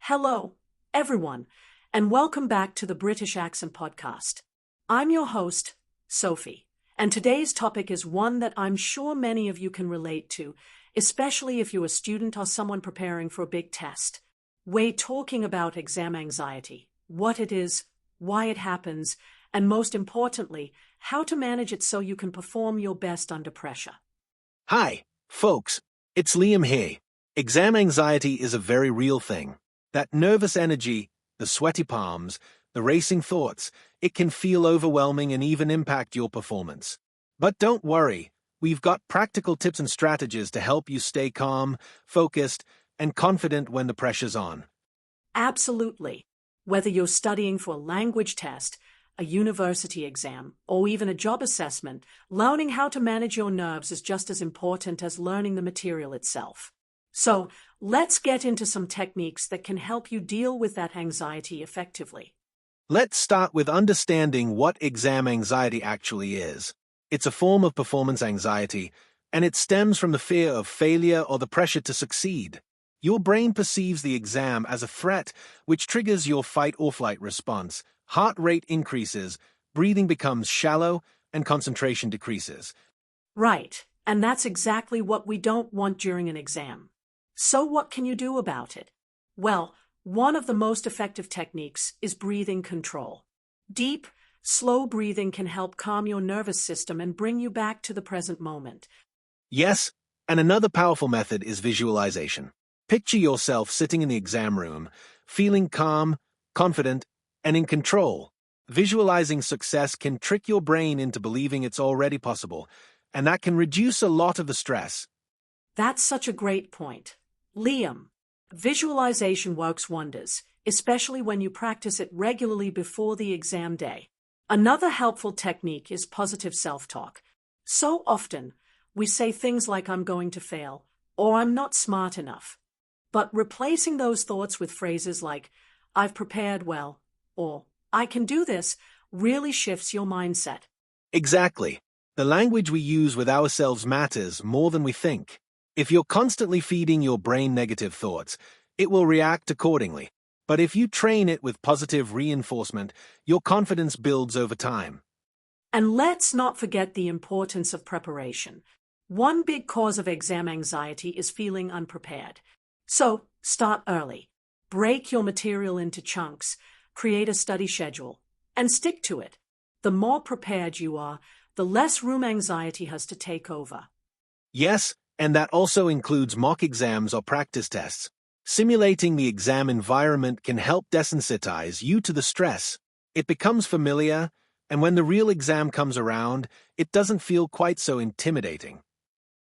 Hello, everyone, and welcome back to the British Accent Podcast. I'm your host, Sophie, and today's topic is one that I'm sure many of you can relate to, especially if you're a student or someone preparing for a big test. We're talking about exam anxiety, what it is, why it happens, and most importantly, how to manage it so you can perform your best under pressure. Hi, folks. It's Liam here. Exam anxiety is a very real thing. That nervous energy, the sweaty palms, the racing thoughts, it can feel overwhelming and even impact your performance. But don't worry, we've got practical tips and strategies to help you stay calm, focused, and confident when the pressure's on. Absolutely. Whether you're studying for a language test, a university exam, or even a job assessment, learning how to manage your nerves is just as important as learning the material itself. So, let's get into some techniques that can help you deal with that anxiety effectively. Let's start with understanding what exam anxiety actually is. It's a form of performance anxiety, and it stems from the fear of failure or the pressure to succeed. Your brain perceives the exam as a threat, which triggers your fight-or-flight response. Heart rate increases, breathing becomes shallow, and concentration decreases. Right, and that's exactly what we don't want during an exam. So what can you do about it? Well, one of the most effective techniques is breathing control. Deep, slow breathing can help calm your nervous system and bring you back to the present moment. Yes, and another powerful method is visualization. Picture yourself sitting in the exam room, feeling calm, confident, and in control. Visualizing success can trick your brain into believing it's already possible, and that can reduce a lot of the stress. That's such a great point. Liam, visualization works wonders, especially when you practice it regularly before the exam day. Another helpful technique is positive self-talk. So often, we say things like I'm going to fail, or I'm not smart enough. But replacing those thoughts with phrases like, I've prepared well, or I can do this, really shifts your mindset. Exactly. The language we use with ourselves matters more than we think. If you're constantly feeding your brain negative thoughts, it will react accordingly. But if you train it with positive reinforcement, your confidence builds over time. And let's not forget the importance of preparation. One big cause of exam anxiety is feeling unprepared. So, start early. Break your material into chunks, create a study schedule, and stick to it. The more prepared you are, the less room anxiety has to take over. Yes, and that also includes mock exams or practice tests. Simulating the exam environment can help desensitize you to the stress. It becomes familiar, and when the real exam comes around, it doesn't feel quite so intimidating.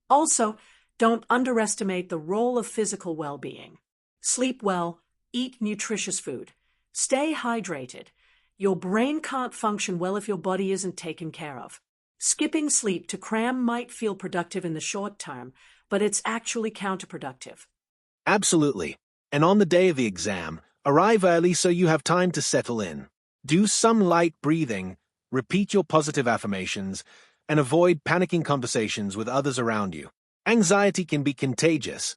Also, don't underestimate the role of physical well-being. Sleep well, eat nutritious food, stay hydrated. Your brain can't function well if your body isn't taken care of. Skipping sleep to cram might feel productive in the short term, but it's actually counterproductive. Absolutely. And on the day of the exam, arrive early so you have time to settle in. Do some light breathing, repeat your positive affirmations, and avoid panicking conversations with others around you. Anxiety can be contagious.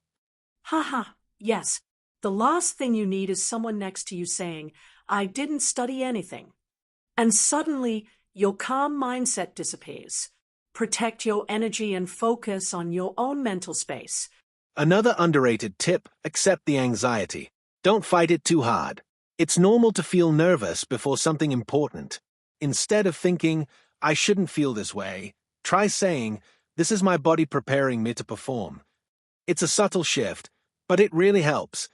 Haha, yes. The last thing you need is someone next to you saying, I didn't study anything. And suddenly, your calm mindset disappears. Protect your energy and focus on your own mental space. Another underrated tip, accept the anxiety. Don't fight it too hard. It's normal to feel nervous before something important. Instead of thinking, I shouldn't feel this way, try saying, this is my body preparing me to perform. It's a subtle shift, but it really helps.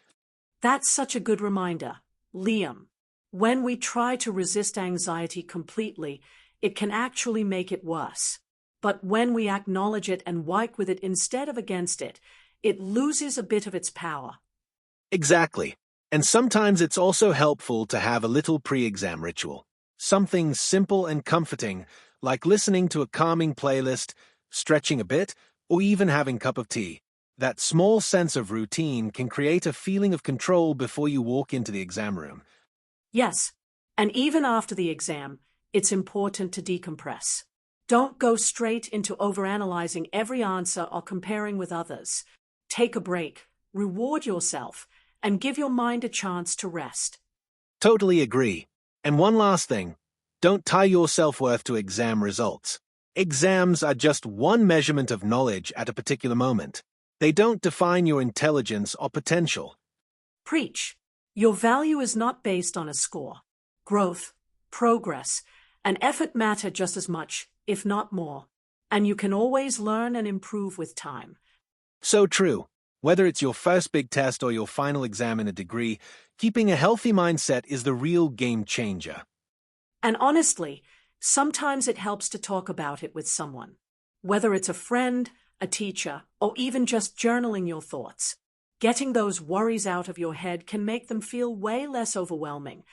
That's such a good reminder, Liam. When we try to resist anxiety completely, it can actually make it worse. But when we acknowledge it and work with it instead of against it, it loses a bit of its power. Exactly. And sometimes it's also helpful to have a little pre-exam ritual. Something simple and comforting, like listening to a calming playlist, stretching a bit, or even having a cup of tea. That small sense of routine can create a feeling of control before you walk into the exam room. Yes, and even after the exam, it's important to decompress. Don't go straight into overanalyzing every answer or comparing with others. Take a break, reward yourself, and give your mind a chance to rest. Totally agree. And one last thing, don't tie your self-worth to exam results. Exams are just one measurement of knowledge at a particular moment. They don't define your intelligence or potential. Preach. Your value is not based on a score. Growth, progress, and effort matter just as much, if not more. And you can always learn and improve with time. So true. Whether it's your first big test or your final exam in a degree, keeping a healthy mindset is the real game changer. And honestly, sometimes it helps to talk about it with someone. Whether it's a friend, a teacher, or even just journaling your thoughts. Getting those worries out of your head can make them feel way less overwhelming.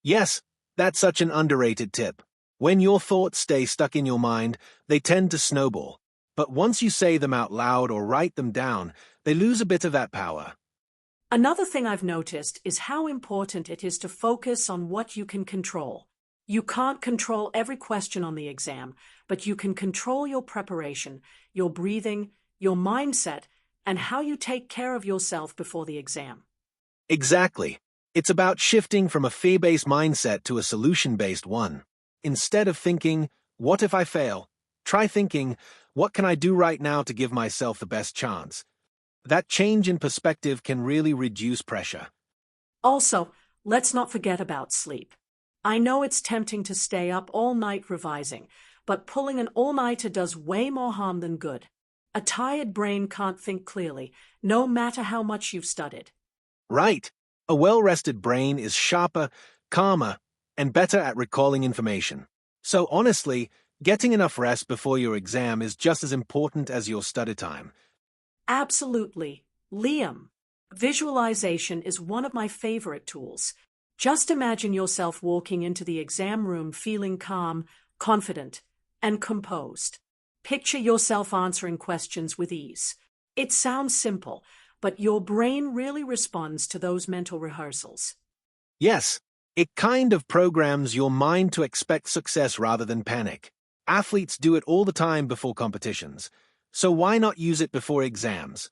Yes, that's such an underrated tip. When your thoughts stay stuck in your mind, they tend to snowball. But once you say them out loud or write them down, they lose a bit of that power. Another thing I've noticed is how important it is to focus on what you can control. You can't control every question on the exam, but you can control your preparation, your breathing, your mindset, and how you take care of yourself before the exam. Exactly. It's about shifting from a fear-based mindset to a solution-based one. Instead of thinking, what if I fail? Try thinking, what can I do right now to give myself the best chance? That change in perspective can really reduce pressure. Also, let's not forget about sleep. I know it's tempting to stay up all night revising, but pulling an all-nighter does way more harm than good. A tired brain can't think clearly, no matter how much you've studied. Right. A well-rested brain is sharper, calmer, and better at recalling information. So honestly, getting enough rest before your exam is just as important as your study time. Absolutely. Liam, visualization is one of my favorite tools. Just imagine yourself walking into the exam room feeling calm, confident, and composed. Picture yourself answering questions with ease. It sounds simple, but your brain really responds to those mental rehearsals. Yes, it kind of programs your mind to expect success rather than panic. Athletes do it all the time before competitions, so why not use it before exams?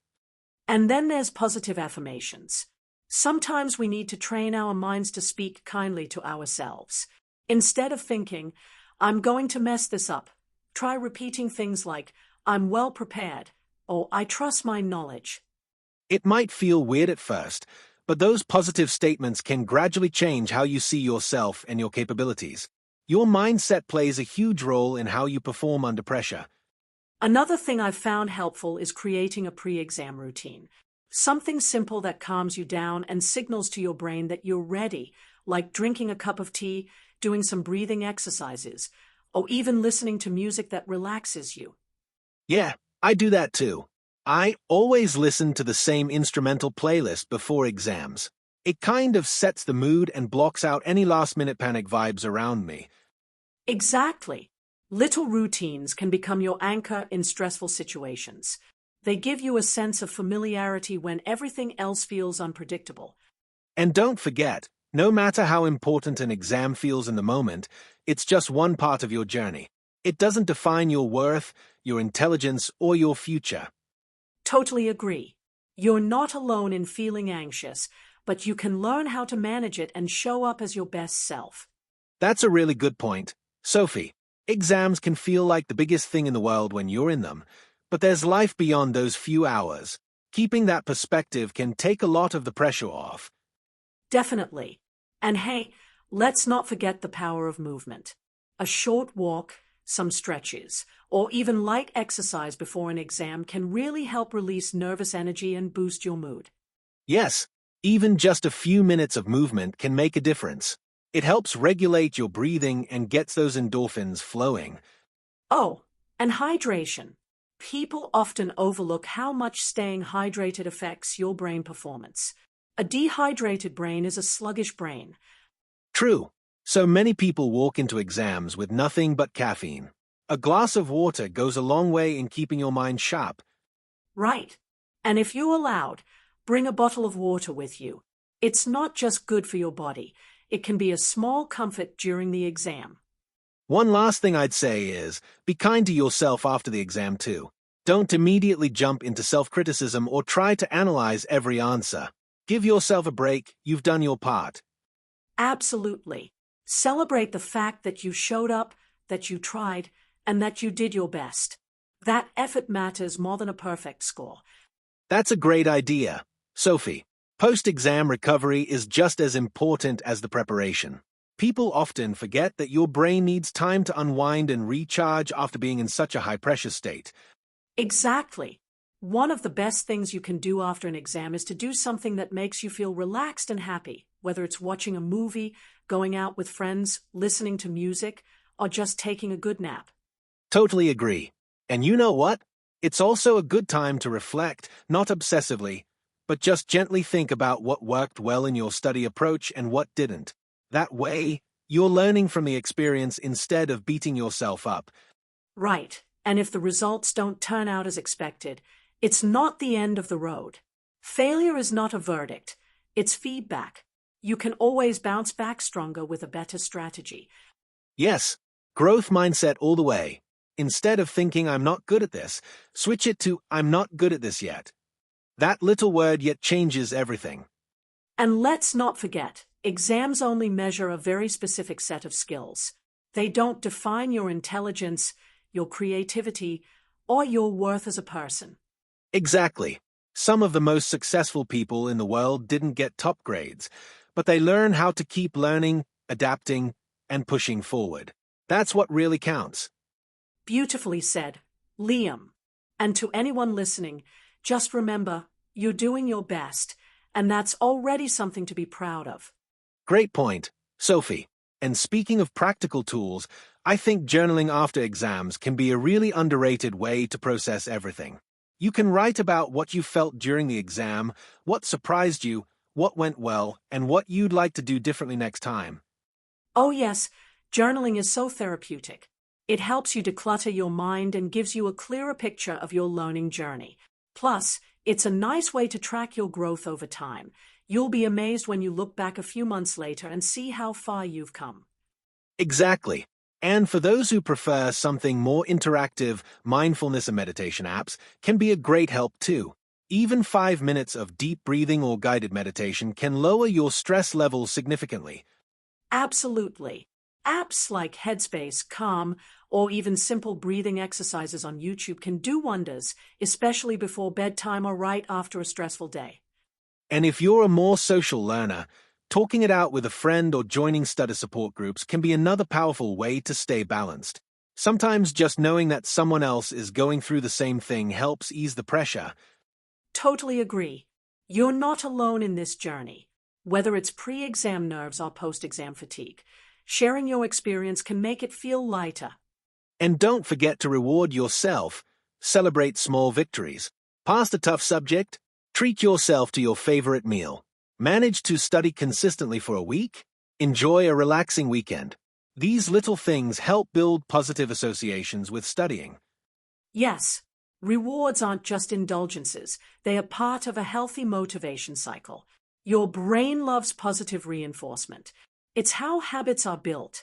And then there's positive affirmations. Sometimes we need to train our minds to speak kindly to ourselves. Instead of thinking, I'm going to mess this up, try repeating things like, I'm well prepared, or I trust my knowledge. It might feel weird at first, but those positive statements can gradually change how you see yourself and your capabilities. Your mindset plays a huge role in how you perform under pressure. Another thing I've found helpful is creating a pre-exam routine. Something simple that calms you down and signals to your brain that you're ready, like drinking a cup of tea, doing some breathing exercises, or even listening to music that relaxes you. Yeah, I do that too. I always listen to the same instrumental playlist before exams. It kind of sets the mood and blocks out any last-minute panic vibes around me. Exactly. Little routines can become your anchor in stressful situations. They give you a sense of familiarity when everything else feels unpredictable. And don't forget, no matter how important an exam feels in the moment, it's just one part of your journey. It doesn't define your worth, your intelligence, or your future. Totally agree. You're not alone in feeling anxious, but you can learn how to manage it and show up as your best self. That's a really good point. Sophie, exams can feel like the biggest thing in the world when you're in them, but there's life beyond those few hours. Keeping that perspective can take a lot of the pressure off. Definitely. And hey, let's not forget the power of movement. A short walk, some stretches, or even light exercise before an exam can really help release nervous energy and boost your mood. Yes, even just a few minutes of movement can make a difference. It helps regulate your breathing and gets those endorphins flowing. Oh, and hydration. People often overlook how much staying hydrated affects your brain performance. A dehydrated brain is a sluggish brain. True. So many people walk into exams with nothing but caffeine. A glass of water goes a long way in keeping your mind sharp. Right. And if you're allowed, bring a bottle of water with you. It's not just good for your body. It can be a small comfort during the exam. One last thing I'd say is, be kind to yourself after the exam too. Don't immediately jump into self-criticism or try to analyze every answer. Give yourself a break, you've done your part. Absolutely. Celebrate the fact that you showed up, that you tried, and that you did your best. That effort matters more than a perfect score. That's a great idea. Sophie, post-exam recovery is just as important as the preparation. People often forget that your brain needs time to unwind and recharge after being in such a high-pressure state. Exactly. One of the best things you can do after an exam is to do something that makes you feel relaxed and happy, whether it's watching a movie, going out with friends, listening to music, or just taking a good nap. Totally agree. And you know what? It's also a good time to reflect, not obsessively, but just gently think about what worked well in your study approach and what didn't. That way, you're learning from the experience instead of beating yourself up. Right. And if the results don't turn out as expected, it's not the end of the road. Failure is not a verdict. It's feedback. You can always bounce back stronger with a better strategy. Yes, growth mindset all the way. Instead of thinking I'm not good at this, switch it to I'm not good at this yet. That little word yet changes everything. And let's not forget, exams only measure a very specific set of skills. They don't define your intelligence, your creativity, or your worth as a person. Exactly. Some of the most successful people in the world didn't get top grades, but they learn how to keep learning, adapting, and pushing forward. That's what really counts. Beautifully said, Liam. And to anyone listening, just remember, you're doing your best, and that's already something to be proud of. Great point, Sophie. And speaking of practical tools, I think journaling after exams can be a really underrated way to process everything. You can write about what you felt during the exam, what surprised you, what went well, and what you'd like to do differently next time. Oh yes, journaling is so therapeutic. It helps you declutter your mind and gives you a clearer picture of your learning journey. Plus, it's a nice way to track your growth over time. You'll be amazed when you look back a few months later and see how far you've come. Exactly. And for those who prefer something more interactive, mindfulness and meditation apps can be a great help too. Even 5 minutes of deep breathing or guided meditation can lower your stress levels significantly. Absolutely. Apps like Headspace, Calm, or even simple breathing exercises on YouTube can do wonders, especially before bedtime or right after a stressful day. And if you're a more social learner, talking it out with a friend or joining study support groups can be another powerful way to stay balanced. Sometimes just knowing that someone else is going through the same thing helps ease the pressure. Totally agree. You're not alone in this journey. Whether it's pre-exam nerves or post-exam fatigue, sharing your experience can make it feel lighter. And don't forget to reward yourself. Celebrate small victories. Pass a tough subject? Treat yourself to your favorite meal. Manage to study consistently for a week? Enjoy a relaxing weekend. These little things help build positive associations with studying. Yes, rewards aren't just indulgences. They are part of a healthy motivation cycle. Your brain loves positive reinforcement. It's how habits are built.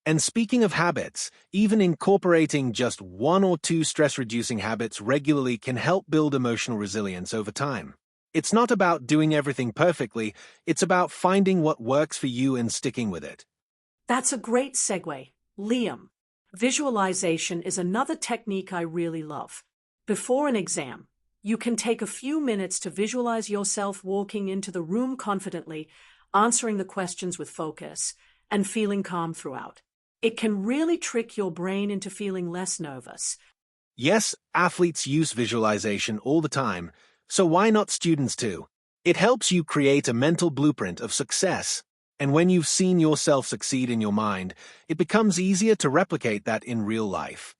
And speaking of habits, even incorporating just 1 or 2 stress-reducing habits regularly can help build emotional resilience over time. It's not about doing everything perfectly, it's about finding what works for you and sticking with it. That's a great segue, Liam. Visualization is another technique I really love. Before an exam, you can take a few minutes to visualize yourself walking into the room confidently, answering the questions with focus, and feeling calm throughout. It can really trick your brain into feeling less nervous. Yes, athletes use visualization all the time, so why not students too? It helps you create a mental blueprint of success. And when you've seen yourself succeed in your mind, it becomes easier to replicate that in real life.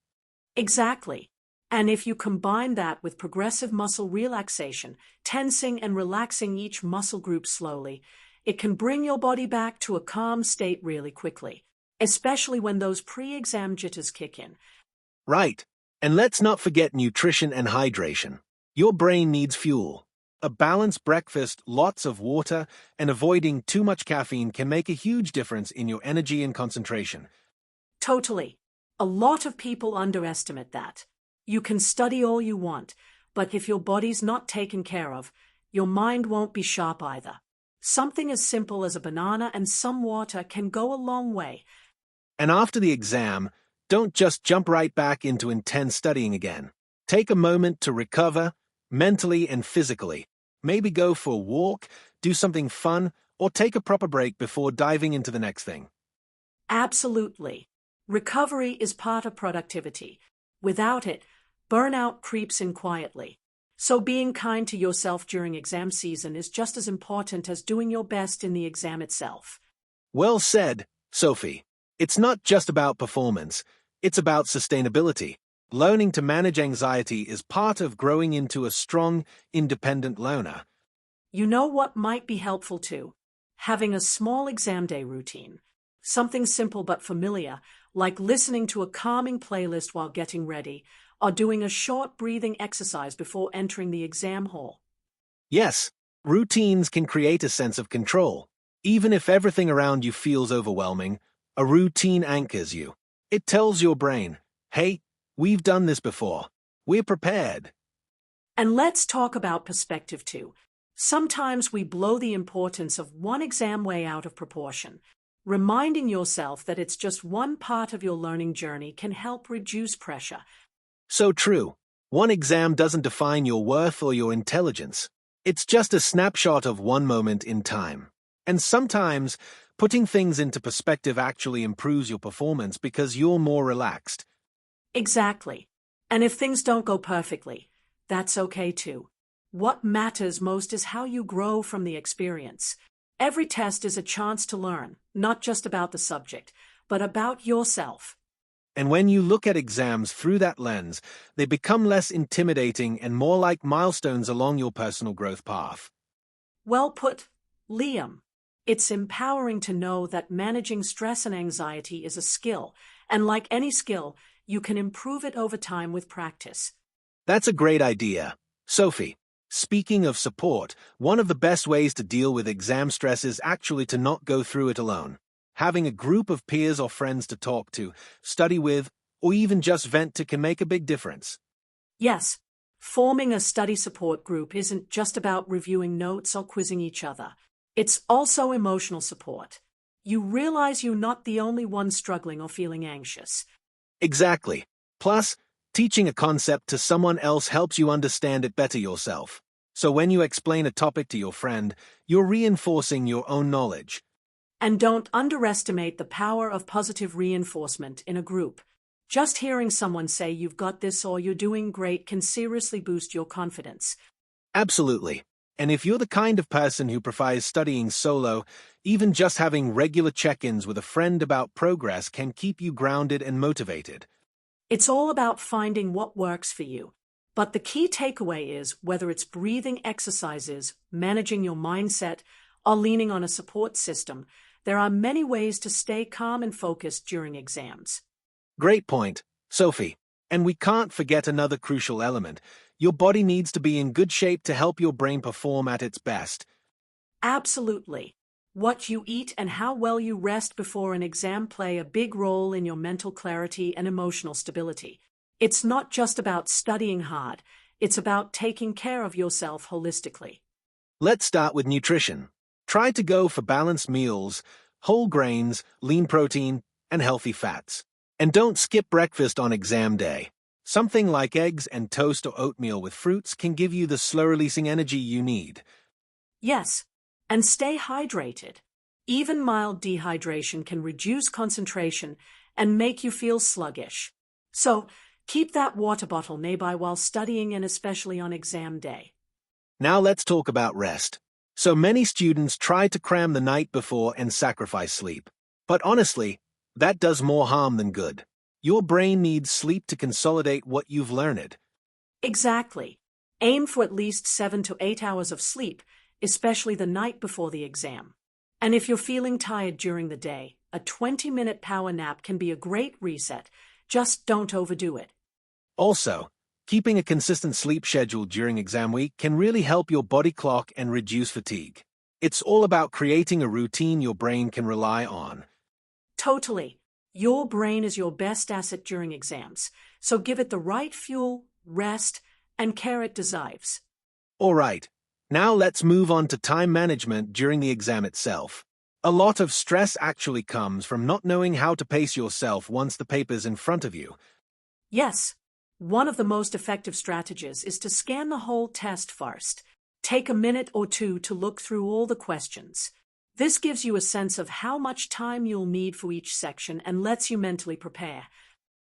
Exactly. And if you combine that with progressive muscle relaxation, tensing and relaxing each muscle group slowly, it can bring your body back to a calm state really quickly, especially when those pre-exam jitters kick in. Right. And let's not forget nutrition and hydration. Your brain needs fuel. A balanced breakfast, lots of water, and avoiding too much caffeine can make a huge difference in your energy and concentration. Totally. A lot of people underestimate that. You can study all you want, but if your body's not taken care of, your mind won't be sharp either. Something as simple as a banana and some water can go a long way. And after the exam, don't just jump right back into intense studying again. Take a moment to recover, mentally and physically. Maybe go for a walk, do something fun, or take a proper break before diving into the next thing. Absolutely. Recovery is part of productivity. Without it, burnout creeps in quietly. So being kind to yourself during exam season is just as important as doing your best in the exam itself. Well said, Sophie. It's not just about performance, it's about sustainability. Learning to manage anxiety is part of growing into a strong, independent learner. You know what might be helpful too? Having a small exam day routine. Something simple but familiar, like listening to a calming playlist while getting ready, or doing a short breathing exercise before entering the exam hall. Yes, routines can create a sense of control. Even if everything around you feels overwhelming, a routine anchors you. It tells your brain, hey, we've done this before. We're prepared. And let's talk about perspective too. Sometimes we blow the importance of one exam way out of proportion. Reminding yourself that it's just one part of your learning journey can help reduce pressure. So true. One exam doesn't define your worth or your intelligence. It's just a snapshot of one moment in time. And sometimes, putting things into perspective actually improves your performance because you're more relaxed. Exactly. And if things don't go perfectly, that's okay too. What matters most is how you grow from the experience. Every test is a chance to learn, not just about the subject, but about yourself. And when you look at exams through that lens, they become less intimidating and more like milestones along your personal growth path. Well put, Liam. It's empowering to know that managing stress and anxiety is a skill, and like any skill, you can improve it over time with practice. That's a great idea. Sophie, speaking of support, one of the best ways to deal with exam stress is actually to not go through it alone. Having a group of peers or friends to talk to, study with, or even just vent to can make a big difference. Yes, forming a study support group isn't just about reviewing notes or quizzing each other. It's also emotional support. You realize you're not the only one struggling or feeling anxious. Exactly. Plus, teaching a concept to someone else helps you understand it better yourself. So when you explain a topic to your friend, you're reinforcing your own knowledge. And don't underestimate the power of positive reinforcement in a group. Just hearing someone say you've got this or you're doing great can seriously boost your confidence. Absolutely. And if you're the kind of person who prefers studying solo, even just having regular check-ins with a friend about progress can keep you grounded and motivated. It's all about finding what works for you. But the key takeaway is whether it's breathing exercises, managing your mindset, or leaning on a support system, there are many ways to stay calm and focused during exams. Great point, Sophie. And we can't forget another crucial element. Your body needs to be in good shape to help your brain perform at its best. Absolutely. What you eat and how well you rest before an exam play a big role in your mental clarity and emotional stability. It's not just about studying hard, it's about taking care of yourself holistically. Let's start with nutrition. Try to go for balanced meals, whole grains, lean protein, and healthy fats. And don't skip breakfast on exam day. Something like eggs and toast or oatmeal with fruits can give you the slow-releasing energy you need. Yes, and stay hydrated. Even mild dehydration can reduce concentration and make you feel sluggish. So, keep that water bottle nearby while studying and especially on exam day. Now let's talk about rest. So many students try to cram the night before and sacrifice sleep. But honestly, that does more harm than good. Your brain needs sleep to consolidate what you've learned. Exactly. Aim for at least 7 to 8 hours of sleep, especially the night before the exam. And if you're feeling tired during the day, a 20-minute power nap can be a great reset. Just don't overdo it. Also, keeping a consistent sleep schedule during exam week can really help your body clock and reduce fatigue. It's all about creating a routine your brain can rely on. Totally. Your brain is your best asset during exams, so give it the right fuel, rest, and care it deserves. All right, Now let's move on to time management during the exam itself. A lot of stress actually comes from not knowing how to pace yourself once the paper's in front of you. Yes, one of the most effective strategies is to scan the whole test first. Take a minute or two to look through all the questions. This gives you a sense of how much time you'll need for each section and lets you mentally prepare.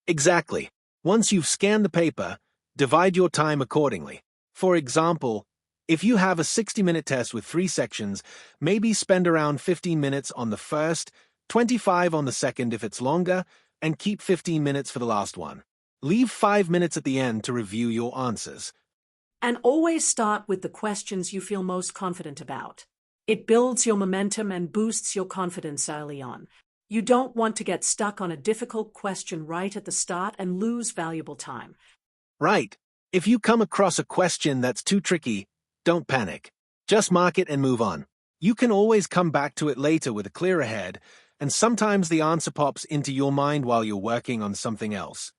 Exactly. Once you've scanned the paper, divide your time accordingly. For example, if you have a 60-minute test with 3 sections, maybe spend around 15 minutes on the first, 25 on the second if it's longer, and keep 15 minutes for the last one. Leave 5 minutes at the end to review your answers. And always start with the questions you feel most confident about. It builds your momentum and boosts your confidence early on. You don't want to get stuck on a difficult question right at the start and lose valuable time. Right. If you come across a question that's too tricky, don't panic. Just mark it and move on. You can always come back to it later with a clearer head, and sometimes the answer pops into your mind while you're working on something else.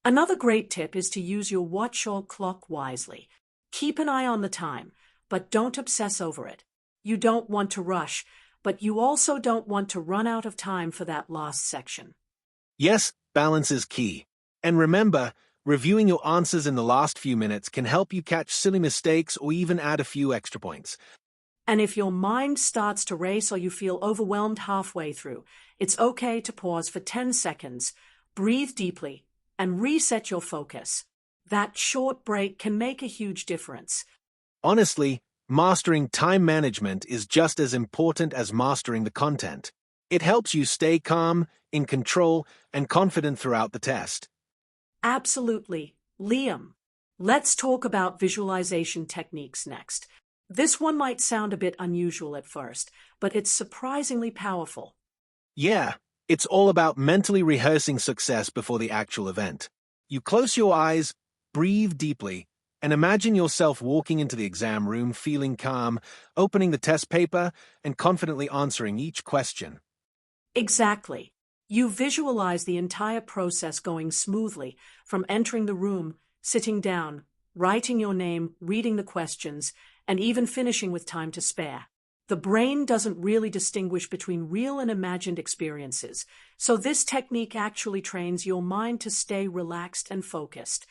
Another great tip is to use your watch or clock wisely. Keep an eye on the time, but don't obsess over it. You don't want to rush, but you also don't want to run out of time for that last section. Yes, balance is key. And remember, reviewing your answers in the last few minutes can help you catch silly mistakes or even add a few extra points. And if your mind starts to race or you feel overwhelmed halfway through, it's okay to pause for 10 seconds, breathe deeply, and reset your focus. That short break can make a huge difference. Honestly, mastering time management is just as important as mastering the content. It helps you stay calm, in control, and confident throughout the test. Absolutely. Liam, let's talk about visualization techniques next. This one might sound a bit unusual at first, but it's surprisingly powerful. Yeah, it's all about mentally rehearsing success before the actual event. You close your eyes, breathe deeply, and imagine yourself walking into the exam room feeling calm, opening the test paper, and confidently answering each question. Exactly. You visualize the entire process going smoothly, from entering the room, sitting down, writing your name, reading the questions, and even finishing with time to spare. The brain doesn't really distinguish between real and imagined experiences, so this technique actually trains your mind to stay relaxed and focused.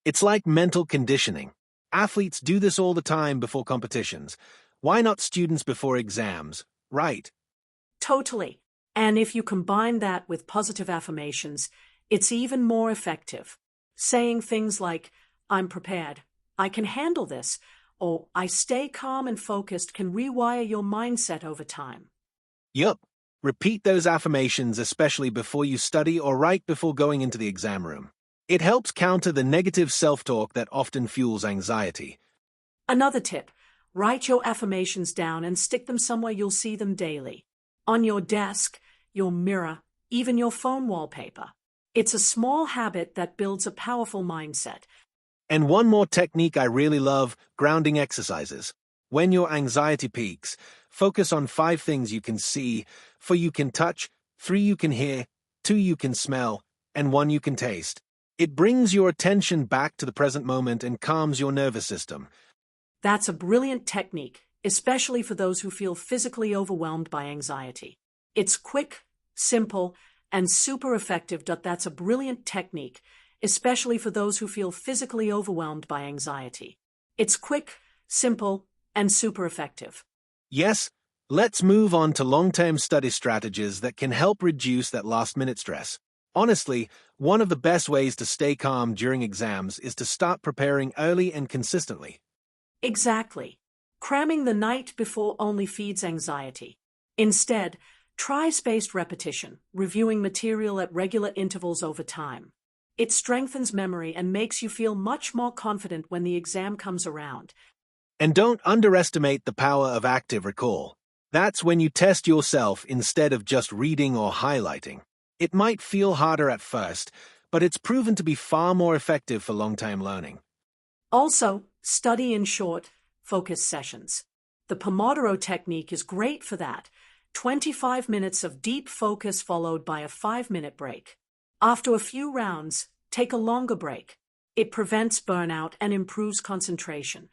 It's like mental conditioning. Athletes do this all the time before competitions. Why not students before exams? Right. Totally. And if you combine that with positive affirmations, it's even more effective. Saying things like, "I'm prepared," "I can handle this," or "I stay calm and focused" can rewire your mindset over time. Yup. Repeat those affirmations, especially before you study or right before going into the exam room. It helps counter the negative self-talk that often fuels anxiety. Another tip, write your affirmations down and stick them somewhere you'll see them daily. On your desk, your mirror, even your phone wallpaper. It's a small habit that builds a powerful mindset. And one more technique I really love, grounding exercises. When your anxiety peaks, focus on 5 things you can see, 4 you can touch, 3 you can hear, 2 you can smell, and 1 you can taste. It brings your attention back to the present moment and calms your nervous system. That's a brilliant technique, especially for those who feel physically overwhelmed by anxiety. It's quick, simple, and super effective. That's a brilliant technique, especially for those who feel physically overwhelmed by anxiety. It's quick, simple, and super effective. Yes, let's move on to long-term study strategies that can help reduce that last-minute stress. Honestly, one of the best ways to stay calm during exams is to start preparing early and consistently. Exactly. Cramming the night before only feeds anxiety. Instead, try spaced repetition, reviewing material at regular intervals over time. It strengthens memory and makes you feel much more confident when the exam comes around. And don't underestimate the power of active recall. That's when you test yourself instead of just reading or highlighting. It might feel harder at first, but it's proven to be far more effective for long-term learning. Also, study in short, focused sessions. The Pomodoro technique is great for that. 25 minutes of deep focus followed by a 5-minute break. After a few rounds, take a longer break. It prevents burnout and improves concentration.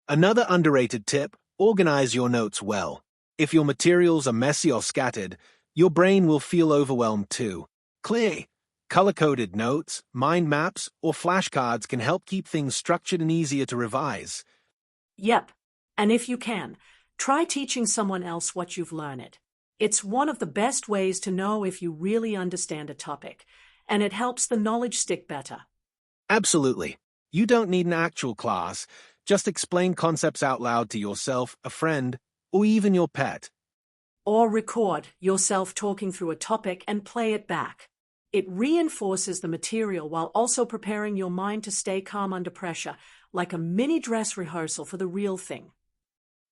Another underrated tip, organize your notes well. If your materials are messy or scattered, your brain will feel overwhelmed too. Clear, color-coded notes, mind maps, or flashcards can help keep things structured and easier to revise. Yep, and if you can, try teaching someone else what you've learned. It's one of the best ways to know if you really understand a topic, and it helps the knowledge stick better. Absolutely. You don't need an actual class. Just explain concepts out loud to yourself, a friend, or even your pet. Or record yourself talking through a topic and play it back. It reinforces the material while also preparing your mind to stay calm under pressure, like a mini dress rehearsal for the real thing.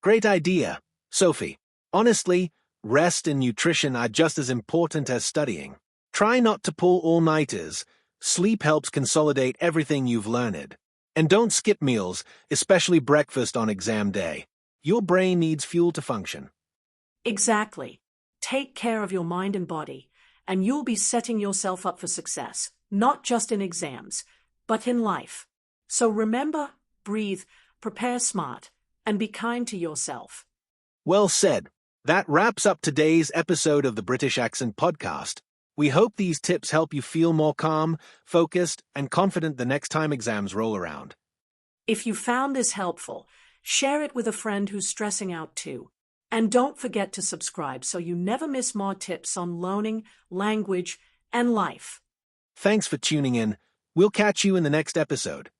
Great idea. Sophie, honestly, rest and nutrition are just as important as studying. Try not to pull all-nighters. Sleep helps consolidate everything you've learned. And don't skip meals, especially breakfast on exam day. Your brain needs fuel to function. Exactly. Take care of your mind and body, and you'll be setting yourself up for success, not just in exams, but in life. So remember, breathe, prepare smart, and be kind to yourself. Well said. That wraps up today's episode of the British Accent Podcast. We hope these tips help you feel more calm, focused, and confident the next time exams roll around. If you found this helpful, share it with a friend who's stressing out too. And don't forget to subscribe so you never miss more tips on learning, language, and life. Thanks for tuning in. We'll catch you in the next episode.